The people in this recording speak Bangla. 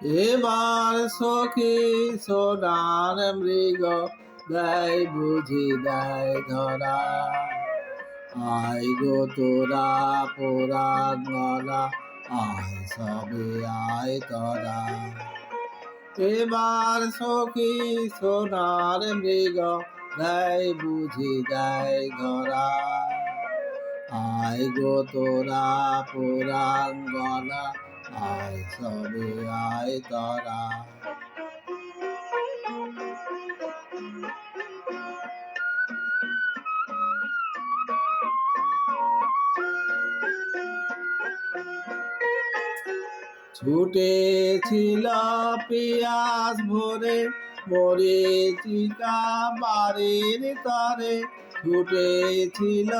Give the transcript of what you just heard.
এবার সখী সোনার মৃগ দেয় বুঝি দেয় ধরা। আয় গো তোরা পোড়াঙ্গনা, আয় সবে আয় তোরা। এবার সখী সোনার মৃগ দেয় বুঝি দেয় ধরা। আয় গো তোরা পোড়াঙ্গনা, আয় সবে আয় তোরা। ছুটেছিল পিয়াস ভরে মরিচিকা বাড়ির তরে, ছুটেছিল